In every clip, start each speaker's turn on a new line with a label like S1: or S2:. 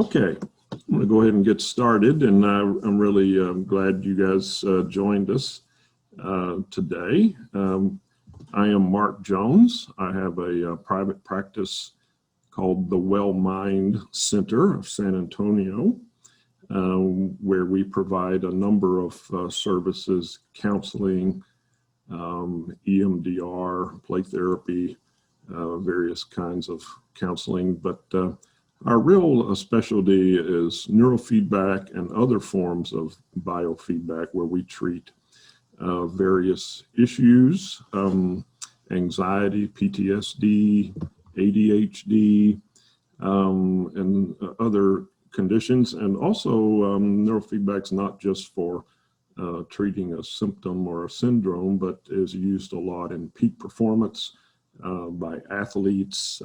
S1: Okay, I'm going to go ahead and get started, and I'm really glad you guys joined us today. I am Mark Jones. I have a private practice called the Well Mind Center of San Antonio, where we provide a number of services, counseling, EMDR, play therapy, various kinds of counseling, but our real specialty is neurofeedback and other forms of biofeedback, where we treat various issues, anxiety, PTSD, ADHD, and other conditions. And also neurofeedback's not just for treating a symptom or a syndrome, but is used a lot in peak performance by athletes,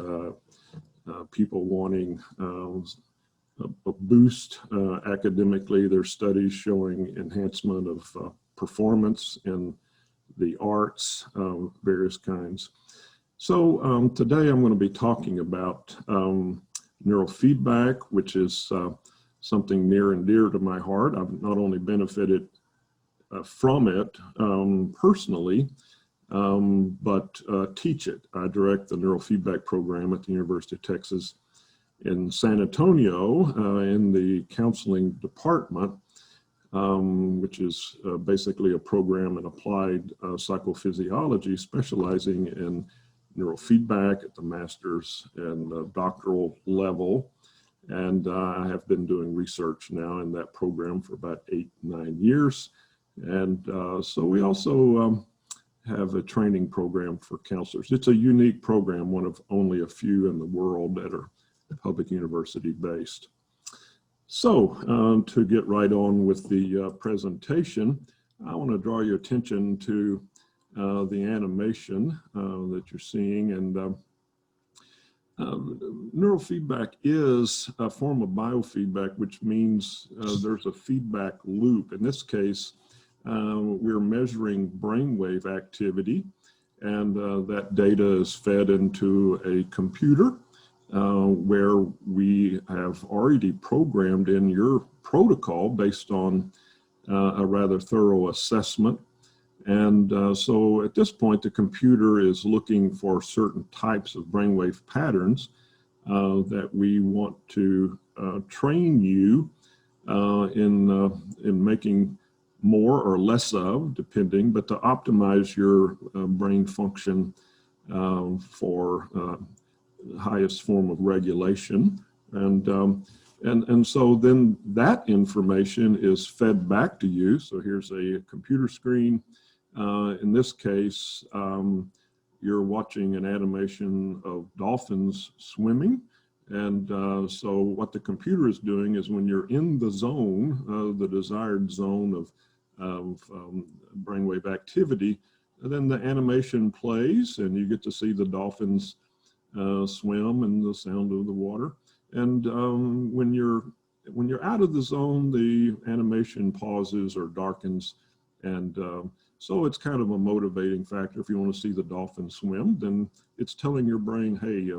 S1: people wanting a boost academically. There's studies showing enhancement of performance in the arts, various kinds. So today I'm going to be talking about neurofeedback, which is something near and dear to my heart. I've not only benefited from it personally, but teach it. I direct the Neurofeedback program at the University of Texas in San Antonio in the counseling department, which is basically a program in applied psychophysiology, specializing in neurofeedback at the master's and doctoral level. And I have been doing research now in that program for about 8-9 years. And so we also have a training program for counselors. It's a unique program, one of only a few in the world that are public university based. So to get right on with the presentation, I want to draw your attention to the animation that you're seeing. And neurofeedback is a form of biofeedback, which means there's a feedback loop. In this case, we're measuring brainwave activity, and that data is fed into a computer where we have already programmed in your protocol based on a rather thorough assessment. And so at this point, the computer is looking for certain types of brainwave patterns that we want to train you in making more or less of, depending, but to optimize your brain function for highest form of regulation. And so then that information is fed back to you. So here's a computer screen. In this case, you're watching an animation of dolphins swimming. And so what the computer is doing is, when you're in the zone, the desired zone of brainwave activity, then the animation plays and you get to see the dolphins swim and the sound of the water. And when you're out of the zone, the animation pauses or darkens. And so it's kind of a motivating factor. If you want to see the dolphin swim, then it's telling your brain, hey,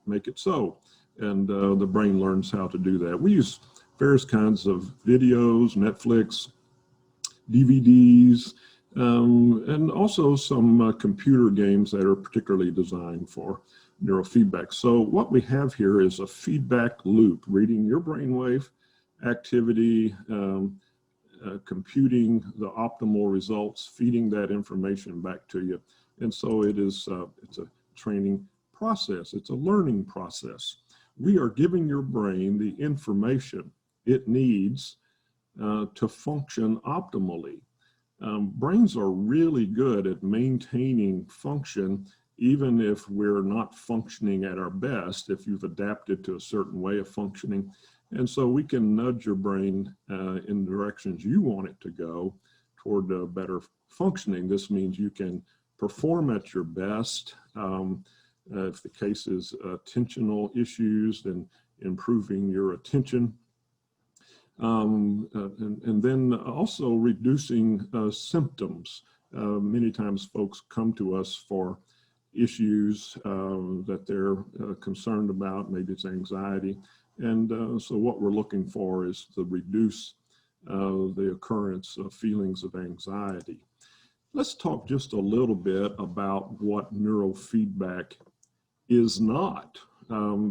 S1: make it so. And the brain learns how to do that. We use various kinds of videos, Netflix, DVDs, and also some computer games that are particularly designed for neurofeedback. So what we have here is a feedback loop, reading your brainwave activity, computing the optimal results, feeding that information back to you. And so it's a training process. It's a learning process. We are giving your brain the information it needs to function optimally. Brains are really good at maintaining function, even if we're not functioning at our best, if you've adapted to a certain way of functioning. And so we can nudge your brain in directions you want it to go toward better functioning. This means you can perform at your best. If the case is attentional issues, then improving your attention. And then also reducing symptoms. Many times folks come to us for issues that they're concerned about. Maybe it's anxiety. And so what we're looking for is to reduce the occurrence of feelings of anxiety. Let's talk just a little bit about what neurofeedback is not,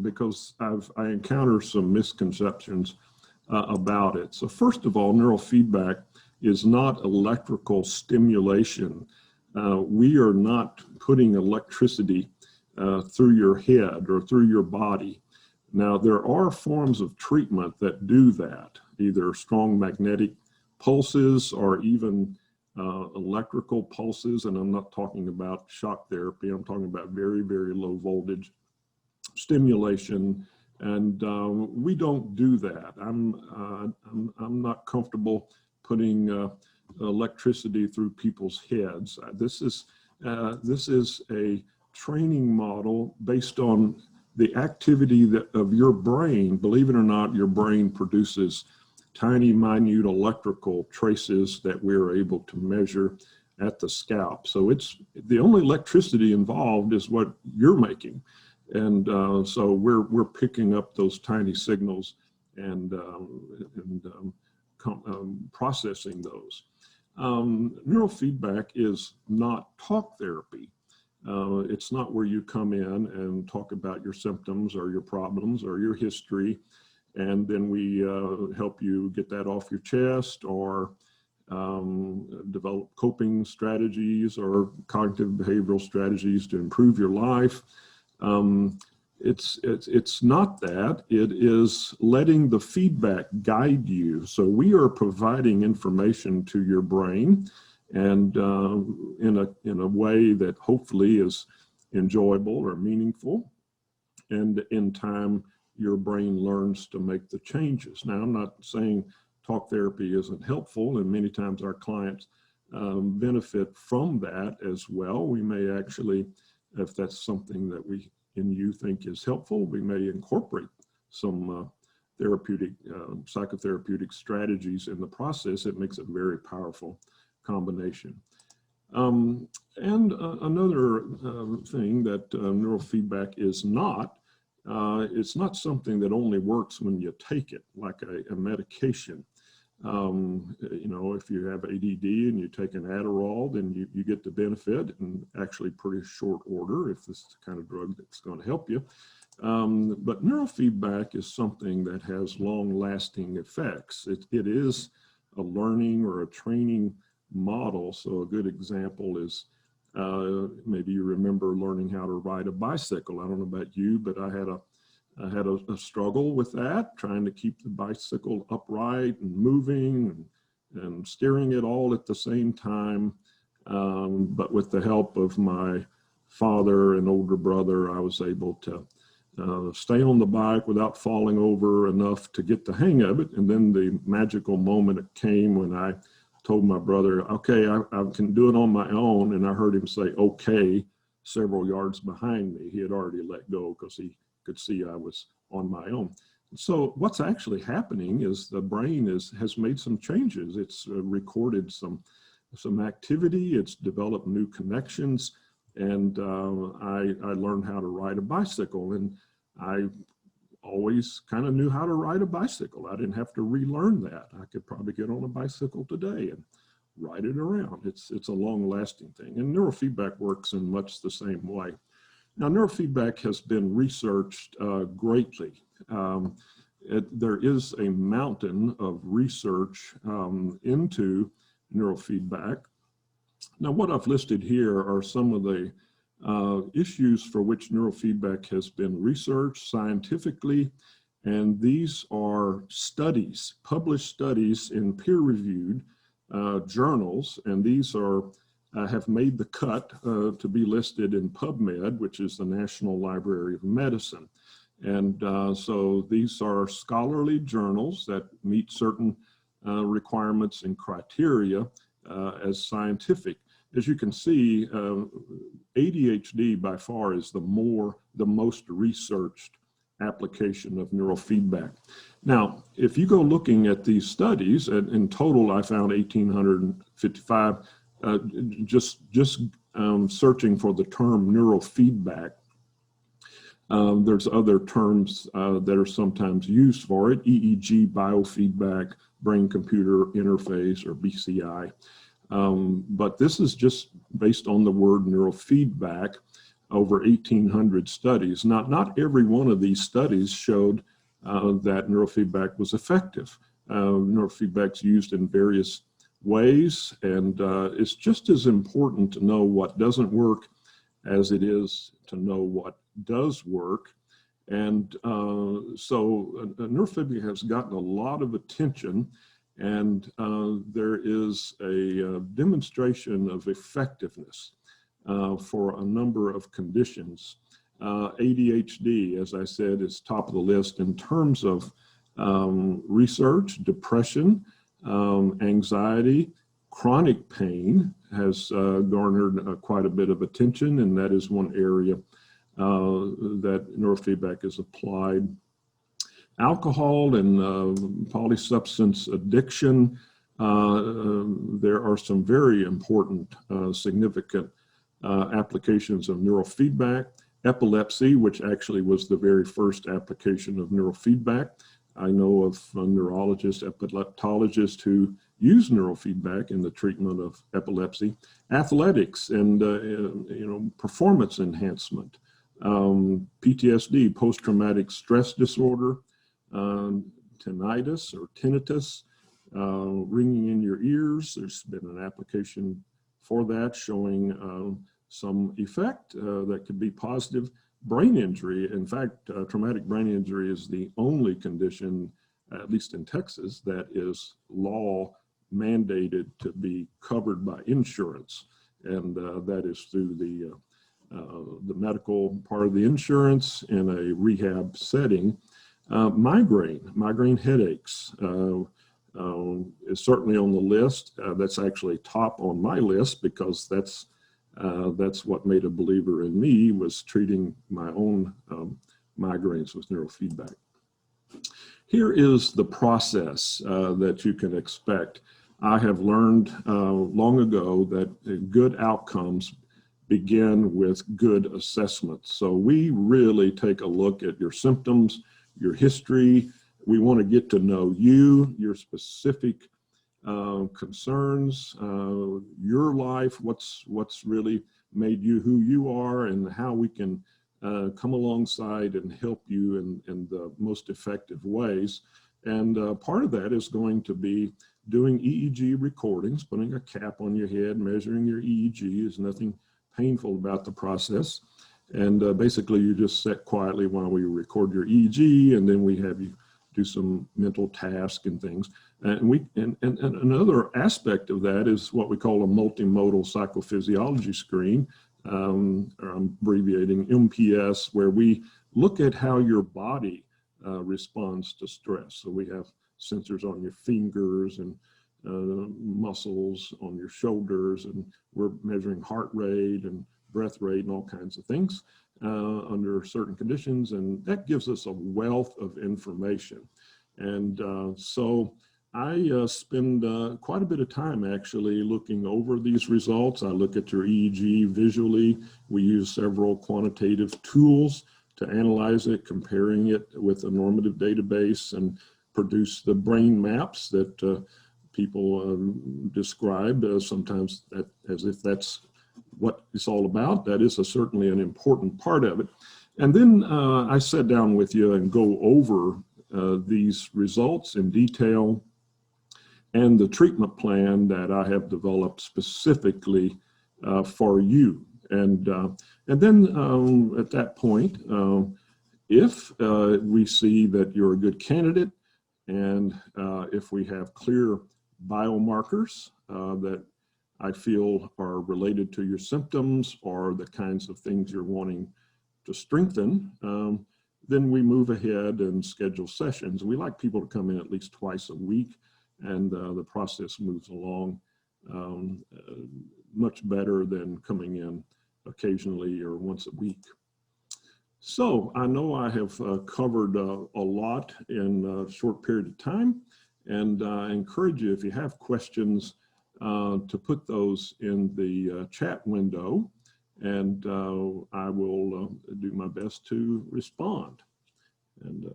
S1: because I encounter some misconceptions about it. So first of all, neurofeedback is not electrical stimulation. We are not putting electricity through your head or through your body. Now, there are forms of treatment that do that, either strong magnetic pulses or even electrical pulses. And I'm not talking about shock therapy. I'm talking about very, very low voltage stimulation. And we don't do that. I'm not comfortable putting electricity through people's heads. This is a training model based on the activity of your brain. Believe it or not, your brain produces tiny, minute electrical traces that we're able to measure at the scalp. So it's the only electricity involved is what you're making. And so we're picking up those tiny signals and processing those. Neurofeedback is not talk therapy. It's not where you come in and talk about your symptoms or your problems or your history, and then we help you get that off your chest or develop coping strategies or cognitive behavioral strategies to improve your life. It's not that. It is letting the feedback guide you. So we are providing information to your brain, and in a way that hopefully is enjoyable or meaningful. And in time, your brain learns to make the changes. Now, I'm not saying talk therapy isn't helpful, and many times our clients benefit from that as well. We may actually, if that's something that we and you think is helpful, we may incorporate some therapeutic, psychotherapeutic strategies in the process. It makes a very powerful combination. And another thing that neurofeedback is not, it's not something that only works when you take it, like a medication. You know, if you have ADD and you take an Adderall, then you get the benefit in actually pretty short order if this is the kind of drug that's going to help you. But neurofeedback is something that has long-lasting effects. It is a learning or a training model. So a good example is maybe you remember learning how to ride a bicycle. I don't know about you, but I had a struggle with that, trying to keep the bicycle upright and moving and steering it all at the same time. But with the help of my father and older brother, I was able to stay on the bike without falling over enough to get the hang of it. And then the magical moment came when I told my brother, okay, I can do it on my own. And I heard him say, okay, several yards behind me. He had already let go because he could see I was on my own. So what's actually happening is the brain has made some changes. It's recorded some activity. It's developed new connections. And I learned how to ride a bicycle. And I always kind of knew how to ride a bicycle. I didn't have to relearn that. I could probably get on a bicycle today and ride it around. It's a long-lasting thing. And neurofeedback works in much the same way. Now, neurofeedback has been researched greatly. There is a mountain of research into neurofeedback. Now, what I've listed here are some of the issues for which neurofeedback has been researched scientifically, and these are studies, published studies in peer-reviewed journals, and these are have made the cut to be listed in PubMed, which is the National Library of Medicine. And so these are scholarly journals that meet certain requirements and criteria as scientific. As you can see, ADHD by far is the most researched application of neurofeedback. Now, if you go looking at these studies, in total I found 1,855 just searching for the term neurofeedback, there's other terms that are sometimes used for it: EEG biofeedback, brain-computer interface, or BCI. But this is just based on the word neurofeedback. Over 1,800 studies. Not every one of these studies showed that neurofeedback was effective. Neurofeedback is used in various ways, and it's just as important to know what doesn't work as it is to know what does work. And so neurofeedback has gotten a lot of attention, and there is a demonstration of effectiveness for a number of conditions. ADHD, as I said, is top of the list in terms of research. Depression, anxiety, chronic pain has garnered quite a bit of attention, and that is one area that neurofeedback is applied. Alcohol and polysubstance addiction, there are some very important, significant applications of neurofeedback. Epilepsy, which actually was the very first application of neurofeedback. I know of neurologists, epileptologists who use neurofeedback in the treatment of epilepsy. Athletics and performance enhancement. PTSD, post-traumatic stress disorder. Tinnitus or tinnitus, ringing in your ears. There's been an application for that showing some effect that could be positive. Brain injury, in fact, traumatic brain injury is the only condition, at least in Texas, that is law mandated to be covered by insurance, and that is through the medical part of the insurance in a rehab setting. Migraine headaches is certainly on the list. That's actually top on my list because that's what made a believer in me, was treating my own migraines with neurofeedback. Here is the process that you can expect. I have learned long ago that good outcomes begin with good assessments. So we really take a look at your symptoms, your history. We want to get to know you, your specific concerns, your life, what's really made you who you are, and how we can come alongside and help you in the most effective ways. And part of that is going to be doing EEG recordings, putting a cap on your head, measuring your EEG. There's nothing painful about the process. And basically you just sit quietly while we record your EEG, and then we have you do some mental tasks and things. And another aspect of that is what we call a multimodal psychophysiology screen, I'm abbreviating MPS, where we look at how your body responds to stress. So we have sensors on your fingers and muscles on your shoulders, and we're measuring heart rate and breath rate and all kinds of things under certain conditions, and that gives us a wealth of information. And so I spend quite a bit of time actually looking over these results. I look at your EEG visually. We use several quantitative tools to analyze it, comparing it with a normative database, and produce the brain maps that people describe sometimes as if that's what it's all about. That is certainly an important part of it. And then I sit down with you and go over these results in detail and the treatment plan that I have developed specifically for you. And then at that point, if we see that you're a good candidate, and if we have clear biomarkers that I feel are related to your symptoms or the kinds of things you're wanting to strengthen, then we move ahead and schedule sessions. We like people to come in at least twice a week, and the process moves along much better than coming in occasionally or once a week. So I know I have covered a lot in a short period of time, and I encourage you, if you have questions, to put those in the chat window, and I will do my best to respond. And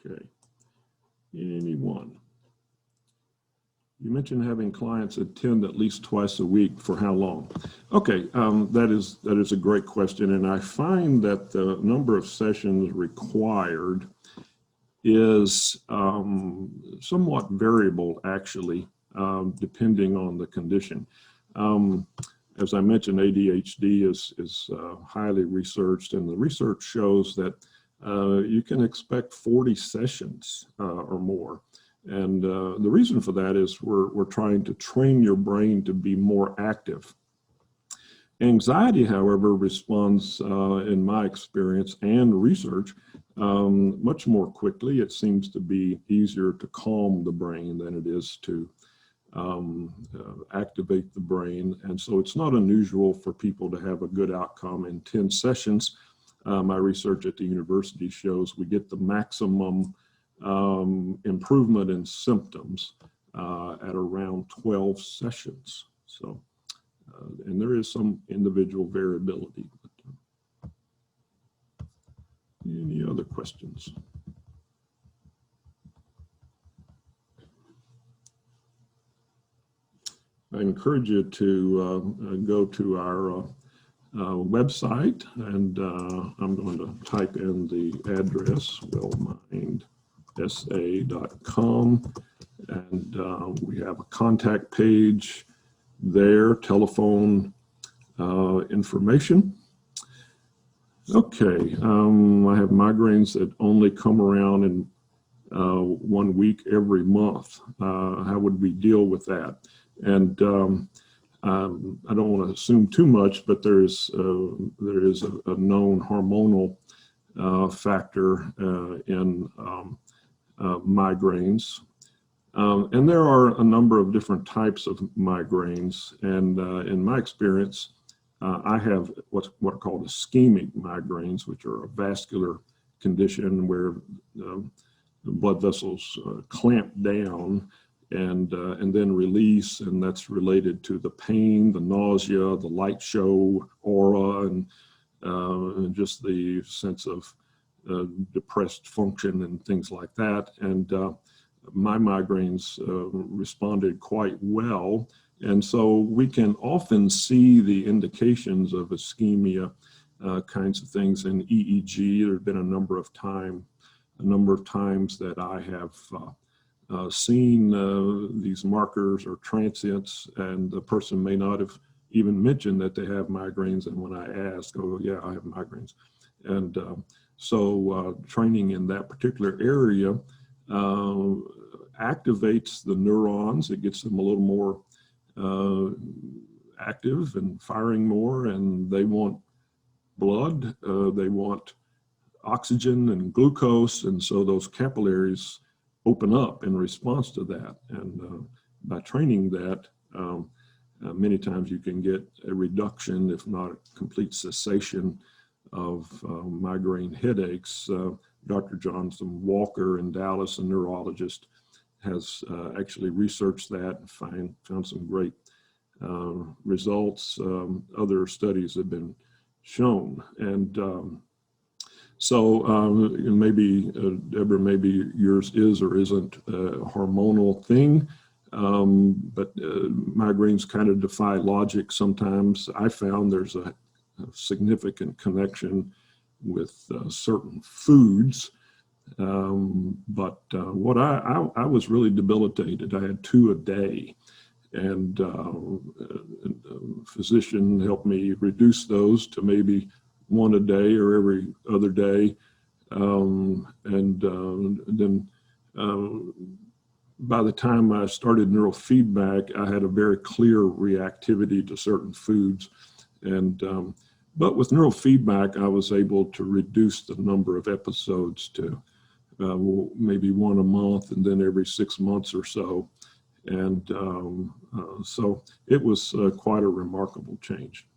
S1: okay, anyone? You mentioned having clients attend at least twice a week. For how long? Okay, that is a great question, and I find that the number of sessions required is somewhat variable, actually, depending on the condition. As I mentioned, ADHD is highly researched, and the research shows that you can expect 40 sessions or more. And the reason for that is we're trying to train your brain to be more active. Anxiety, however, responds, in my experience and research, much more quickly. It seems to be easier to calm the brain than it is to activate the brain. And so it's not unusual for people to have a good outcome in 10 sessions. My research at the university shows we get the maximum improvement in symptoms at around 12 sessions. So, and there is some individual variability. But, any other questions? I encourage you to go to our website, and I'm going to type in the address, wellmindsa.com, and we have a contact page there, telephone information. Okay, I have migraines that only come around in 1 week every month. How would we deal with that? And I don't want to assume too much, but there is a known hormonal factor in migraines. And there are a number of different types of migraines. And in my experience, I have what are called ischemic migraines, which are a vascular condition where the blood vessels clamp down and then release, and that's related to the pain, the nausea, the light show aura, and just the sense of depressed function and things like that. And my migraines responded quite well. And so we can often see the indications of ischemia kinds of things in EEG. There have been a number of times that I have seen these markers or transients, and the person may not have even mentioned that they have migraines. And when I ask, oh yeah, I have migraines. And so training in that particular area activates the neurons. It gets them a little more active and firing more, and they want blood, they want oxygen and glucose, and so those capillaries open up in response to that. And by training that, many times you can get a reduction, if not a complete cessation, of migraine headaches. Dr. Jonathan Walker in Dallas, a neurologist, has actually researched that and found some great results. Other studies have been shown. And so maybe, Deborah, maybe yours is or isn't a hormonal thing, but migraines kind of defy logic sometimes. I found there's a significant connection with certain foods. But what I was really debilitated. I had 2 a day, and a physician helped me reduce those to maybe 1 a day or every other day. And then by the time I started neurofeedback, I had a very clear reactivity to certain foods. And but with neurofeedback, I was able to reduce the number of episodes to maybe 1 a month, and then every 6 months or so. And so it was quite a remarkable change.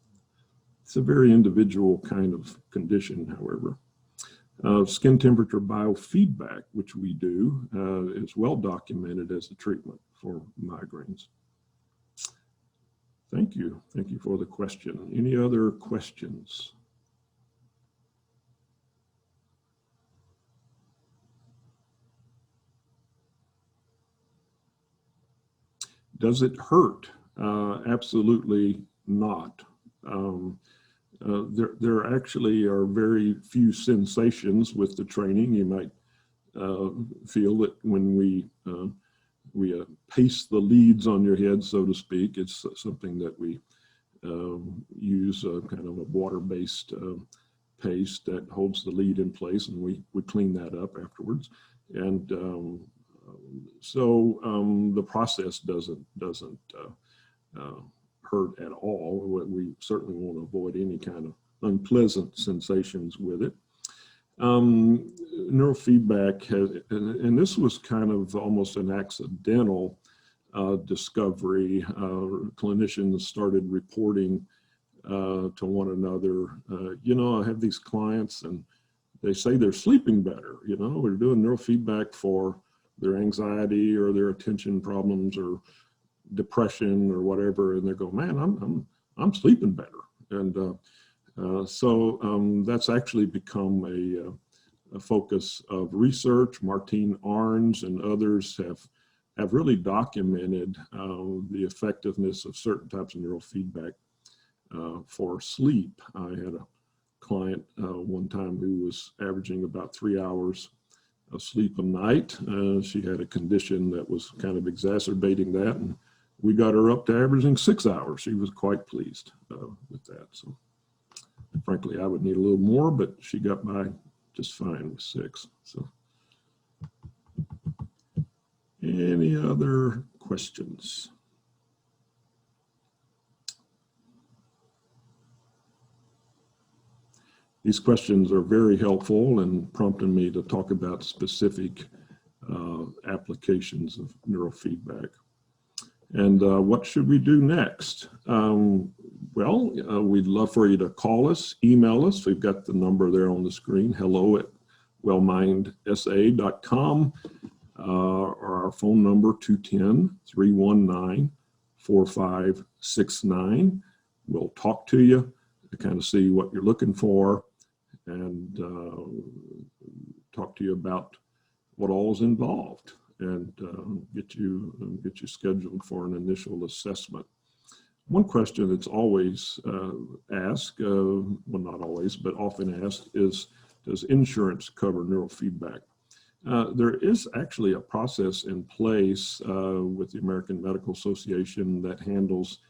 S1: It's a very individual kind of condition, however. Skin temperature biofeedback, which we do, is well documented as a treatment for migraines. Thank you. Thank you for the question. Any other questions? Does it hurt? Absolutely not. There actually are very few sensations with the training. You might feel that when we paste the leads on your head, so to speak. It's something that we use kind of a water-based paste that holds the lead in place, and we clean that up afterwards. And so the process doesn't hurt at all. We certainly want to avoid any kind of unpleasant sensations with it. Neurofeedback has, and this was kind of almost an accidental discovery. Clinicians started reporting to one another, you know, I have these clients and they say they're sleeping better. You know, we're doing neurofeedback for their anxiety or their attention problems or depression or whatever, and they go, man, I'm sleeping better. And so that's actually become a focus of research. Martine Arns and others have really documented the effectiveness of certain types of neurofeedback for sleep. I had a client one time who was averaging about 3 hours of sleep a night. She had a condition that was kind of exacerbating that, and we got her up to averaging 6 hours. She was quite pleased with that. So frankly, I would need a little more, but she got by just fine with 6. So any other questions? These questions are very helpful and prompting me to talk about specific applications of neurofeedback. And what should we do next? Well, we'd love for you to call us, email us. We've got the number there on the screen, hello@wellmindsa.com, or our phone number, 210-319-4569. We'll talk to you to kind of see what you're looking for and talk to you about what all is involved and get you scheduled for an initial assessment. One question that's always asked, well, not always, but often asked is, does insurance cover neurofeedback? There is actually a process in place with the American Medical Association that handles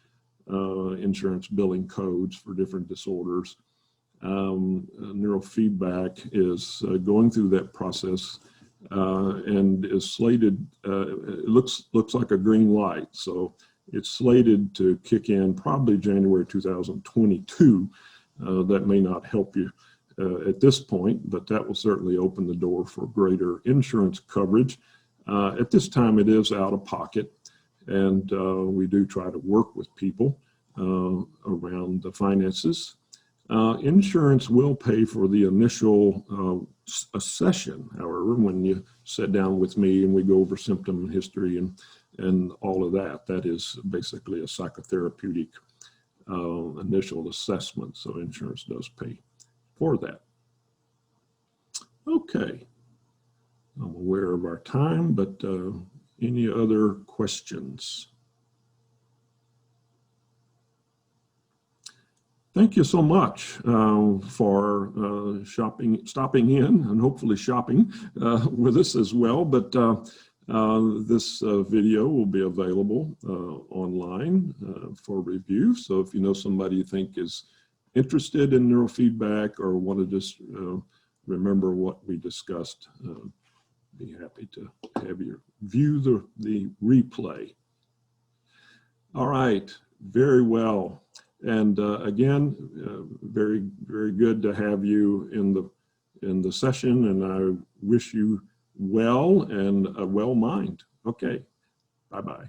S1: insurance billing codes for different disorders. Neurofeedback is going through that process and is slated, it looks like a green light. So it's slated to kick in probably January 2022. That may not help you at this point, but that will certainly open the door for greater insurance coverage. At this time, it is out of pocket, and we do try to work with people around the finances. Insurance will pay for the initial session, however, when you sit down with me and we go over symptom history and all of that. That is basically a psychotherapeutic initial assessment, so insurance does pay for that. Okay, I'm aware of our time, but any other questions? Thank you so much for stopping in and hopefully shopping with us as well. But this video will be available online for review. So if you know somebody you think is interested in neurofeedback or want to just remember what we discussed, be happy to have you view the replay. All right, very well. And again, very, very good to have you in the session, and I wish you well and a well mind. Okay, bye-bye.